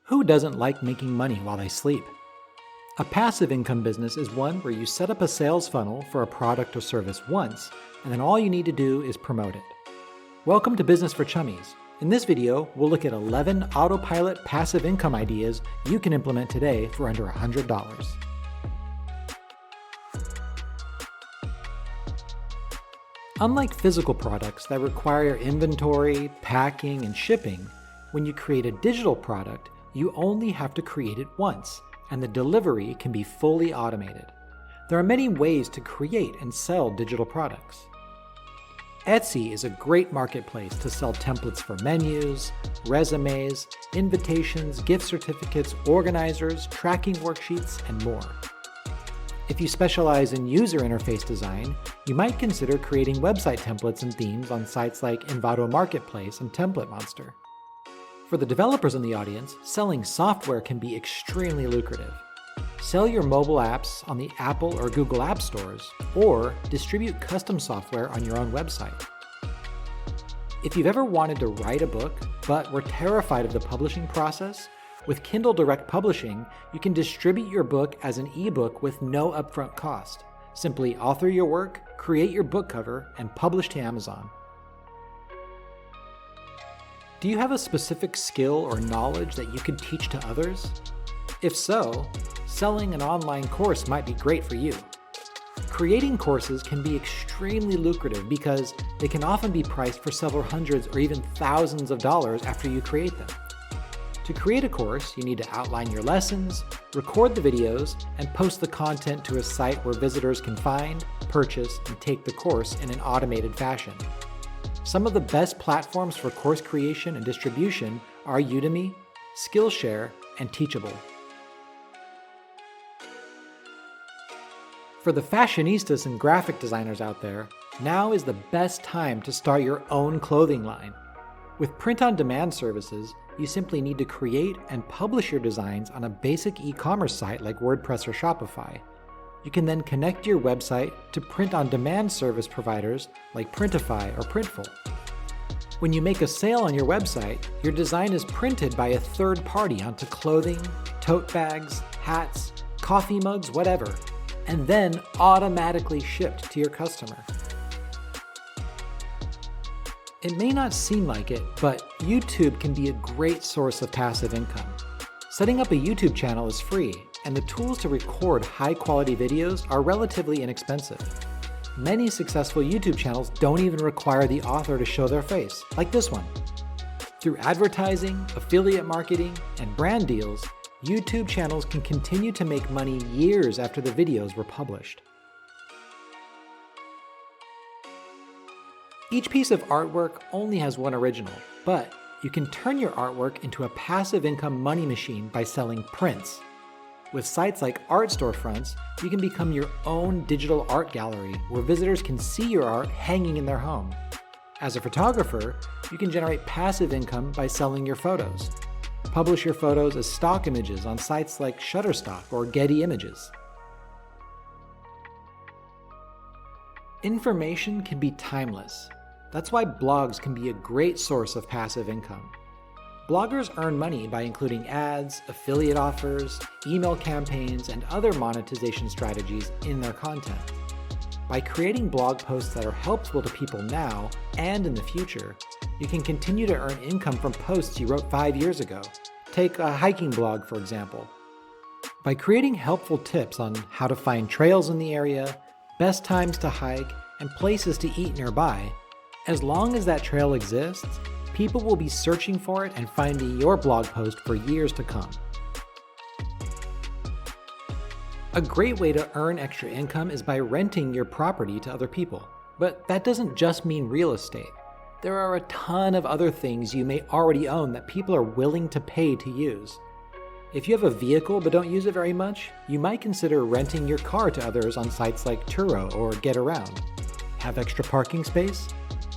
Who doesn't like making money while they sleep? A passive income business is one where you set up a sales funnel for a product or service once, and then all you need to do is promote it. Welcome to Business for Chummies. In this video, we'll look at 11 autopilot passive income ideas you can implement today for under $100. Unlike physical products that require inventory, packing, and shipping, when you create a digital product, you only have to create it once, and the delivery can be fully automated. There are many ways to create and sell digital products. Etsy is a great marketplace to sell templates for menus, resumes, invitations, gift certificates, organizers, tracking worksheets, and more. If you specialize in user interface design, you might consider creating website templates and themes on sites like Envato Marketplace and Template Monster. For the developers in the audience, selling software can be extremely lucrative. Sell your mobile apps on the Apple or Google App Stores, or distribute custom software on your own website. If you've ever wanted to write a book, but were terrified of the publishing process, with Kindle Direct Publishing, you can distribute your book as an ebook with no upfront cost. Simply author your work, create your book cover, and publish to Amazon. Do you have a specific skill or knowledge that you could teach to others? If so, selling an online course might be great for you. Creating courses can be extremely lucrative because they can often be priced for several hundreds or even thousands of dollars after you create them. To create a course, you need to outline your lessons, record the videos, and post the content to a site where visitors can find, purchase, and take the course in an automated fashion. Some of the best platforms for course creation and distribution are Udemy, Skillshare, and Teachable. For the fashionistas and graphic designers out there, now is the best time to start your own clothing line. With print-on-demand services, you simply need to create and publish your designs on a basic e-commerce site like WordPress or Shopify. You can then connect your website to print-on-demand service providers like Printify or Printful. When you make a sale on your website, your design is printed by a third party onto clothing, tote bags, hats, coffee mugs, whatever, and then automatically shipped to your customer. It may not seem like it, but YouTube can be a great source of passive income. Setting up a YouTube channel is free, and the tools to record high-quality videos are relatively inexpensive. Many successful YouTube channels don't even require the author to show their face, like this one. Through advertising, affiliate marketing, and brand deals, YouTube channels can continue to make money years after the videos were published. Each piece of artwork only has one original, but you can turn your artwork into a passive income money machine by selling prints. With sites like art storefronts, you can become your own digital art gallery where visitors can see your art hanging in their home. As a photographer, you can generate passive income by selling your photos. Publish your photos as stock images on sites like Shutterstock or Getty Images. Information can be timeless. That's why blogs can be a great source of passive income. Bloggers earn money by including ads, affiliate offers, email campaigns, and other monetization strategies in their content. By creating blog posts that are helpful to people now and in the future, you can continue to earn income from posts you wrote 5 years ago. Take a hiking blog, for example. By creating helpful tips on how to find trails in the area, best times to hike, and places to eat nearby, as long as that trail exists, people will be searching for it and finding your blog post for years to come. A great way to earn extra income is by renting your property to other people. But that doesn't just mean real estate. There are a ton of other things you may already own that people are willing to pay to use. If you have a vehicle but don't use it very much, you might consider renting your car to others on sites like Turo or Get Around. Have extra parking space?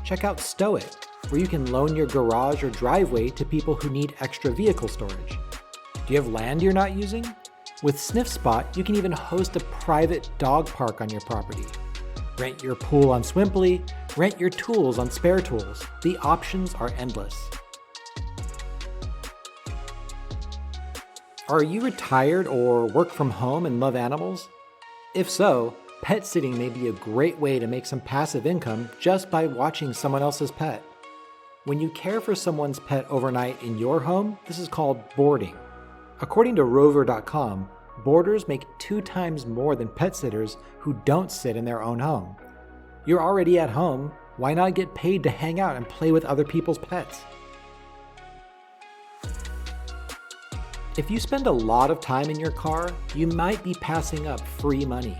Check out Stow It, where you can loan your garage or driveway to people who need extra vehicle storage. Do you have land you're not using? With SniffSpot, you can even host a private dog park on your property. Rent your pool on Swimply, rent your tools on Spare Tools. The options are endless. Are you retired or work from home and love animals? If so, pet sitting may be a great way to make some passive income just by watching someone else's pet. When you care for someone's pet overnight in your home, this is called boarding. According to Rover.com, boarders make 2 times more than pet sitters who don't sit in their own home. You're already at home, why not get paid to hang out and play with other people's pets? If you spend a lot of time in your car, you might be passing up free money.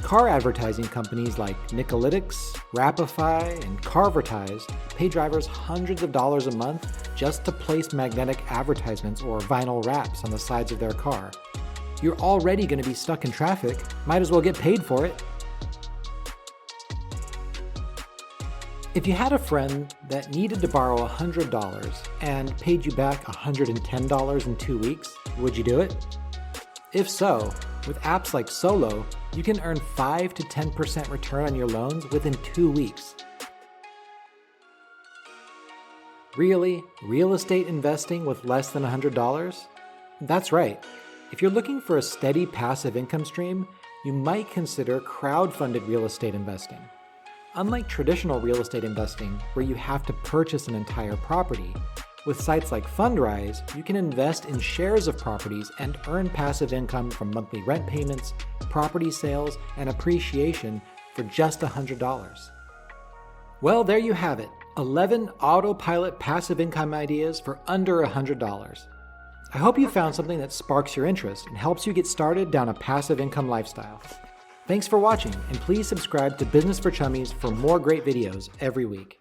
Car advertising companies like Nicolytics, Rapify, and Carvertise pay drivers hundreds of dollars a month just to place magnetic advertisements or vinyl wraps on the sides of their car. You're already going to be stuck in traffic, might as well get paid for it. If you had a friend that needed to borrow $100 and paid you back $110 in 2 weeks, would you do it? If so, with apps like Solo, you can earn 5 to 10% return on your loans within 2 weeks. Really? Real estate investing with less than $100? That's right. If you're looking for a steady passive income stream, you might consider crowdfunded real estate investing. Unlike traditional real estate investing, where you have to purchase an entire property, with sites like Fundrise, you can invest in shares of properties and earn passive income from monthly rent payments, property sales, and appreciation for just $100. Well, there you have it, 11 Autopilot passive income ideas for under $100. I hope you found something that sparks your interest and helps you get started down a passive income lifestyle. Thanks for watching, and please subscribe to Business for Chummies for more great videos every week.